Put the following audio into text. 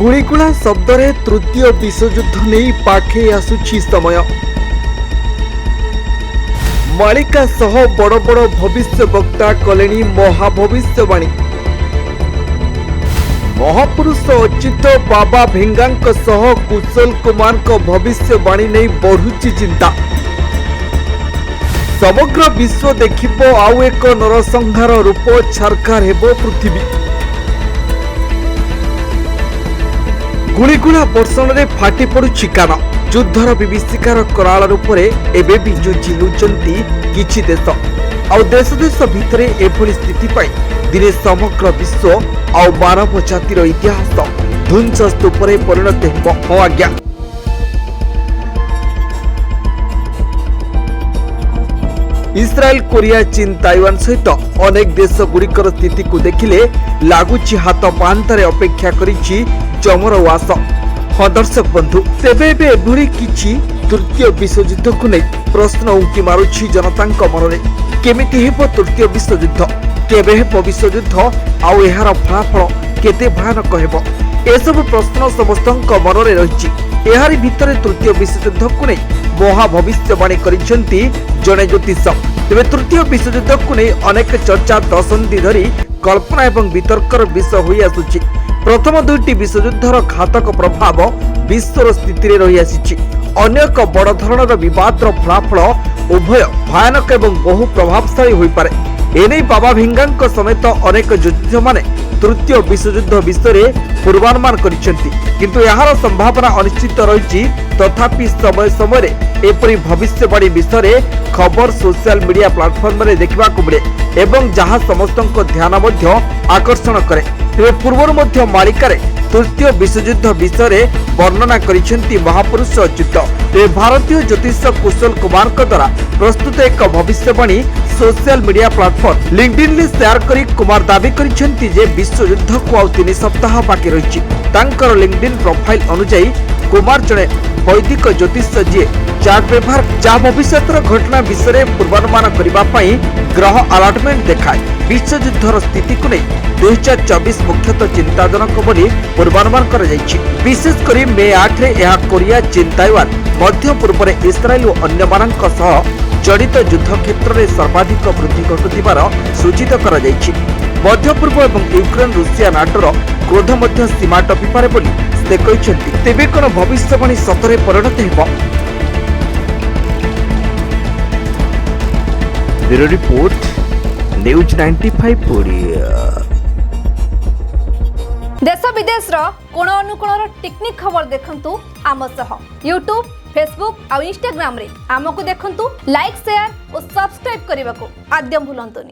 गुड़ीगुड़ा शब्दरे तृतीय विश्वयुद्ध नहीं पाखे आसुछि समय। मालिका सह बड़ बड़ भविष्य वक्ता कलेनी महाभविष्यवाणी। महापुरुष अच्युत बाबा भेंगांक सह कुशल कुमार भविष्यवाणी नहीं बढ़ुची चिंता। समग्र विश्व देखिबो आउ एक नरसंहार रूप छारखार हेबो पृथ्वी। गुड़ीगुड़ा वर्षण में फाटी पड़ुछि कान। युद्धर विभीषिकार कराल रूपरे एबे भी जुझी होउचंती किछि देश। आउ देश देश भितरे एभली स्थिति पाई दिने समग्र विश्व आउ मानव जातिर इतिहास ध्वंस स्तूपरे परिणत हेबो आज्ञा। इस्राएल, कोरिया, चीन, ताइवान सहित अनेक देश गुड़िकर स्थिति को देखिले लगुच हाथ पांतारे अपेक्षा करिछि चमर वास। हाँ दर्शक बंधु, तेबे एभली किछि तृतीय विश्वयुद्ध को नहीं प्रश्न उंकी मारुछि जनतांक मनरे। केमिति हेबो तृतीय विश्वयुद्ध, केबे हेबो विश्वयुद्ध, आउ एहार फलाफल केते भयानक हेबो, एसबु प्रश्न समस्तंक मनरे रहिछि। एहारी भितरे तृतीय विश्वयुद्ध को नहीं महाभविष्यवाणी करिसेंती जणे ज्योतिष। तेबे तृतीय विश्वयुद्ध को नहीं अनेक चर्चा दशंधि धरी कल्पना एवं वितर्कर विषय होई आसुछि। प्रथम दुईटी विश्वयुद्धर घातक प्रभाव विश्वर स्थिति रही आसी। अनेक बड़ धरणर विवादर फलाफल उभय भयानक एवं बहु प्रभावशाली होई पारे। एने बाबा भेंगांक समेत अनेक ज्योतिष माने तृतीय विश्वयुद्ध विषय पूर्वानुमान करिसेंती, किंतु यार संभावना अनिश्चित रही। तथापि समय समय एपरी भविष्यवाणी विषय खबर सोशल मीडिया प्लाटफर्म रे देखा मिले एवं जहां समस्त ध्यान आकर्षण करे। तेरे पूर्व मध्य मालिकार तृतीय विश्वयुद्ध विषय वर्णना करिसेंती महापुरुष अच्युत। भारतीय ज्योतिष कुशल कुमार द्वारा प्रस्तुत एक भविष्यवाणी सोशल मीडिया प्लाटफर्म लिंक्डइन ले शेयर करी कुमार दाबी करिसेंती जे विश्वयुद्ध को आउ 3 सप्ताह बाकी रही। तांकर लिंक्डइन प्रोफाइल अनुसार कुमार जड़े वैदिक ज्योतिष जी चार्ट व्यवहार जहाँ भविष्य घटना विषय पूर्वानुमान करने ग्रह अलॉटमेंट देखाए। विश्वयुद्धर स्थिति को नहीं 2024 मुख्यतः चिंताजनक बोली पूर्वानुमान कर विशेषकर मे 8 रे यह कोरिया, चीन, ताइवान, मध्य पूर्व में इस्राएल और अन्य मानक सह जड़ित युद्ध क्षेत्र में सर्वाधिक वृद्धि घटुथिबार सूचित कर मध्य पूर्व और यूक्रेन, रूसिया, नाटोर क्रोध मध्य सीमा टपी पारे बोली से कहते। तेबे कोन भविष्यवाणी सतरे परिणत हेबो? Bureau report, news 95 Odia. देश विदेश कोण अनुकोणर टेक्निक खबर देखंतु आम सह यूट्यूब, फेसबुक और इंस्टाग्राम रे आमको देखंतु। लाइक, शेयर और सब्सक्राइब करने को आद्यम भूलंतुनी।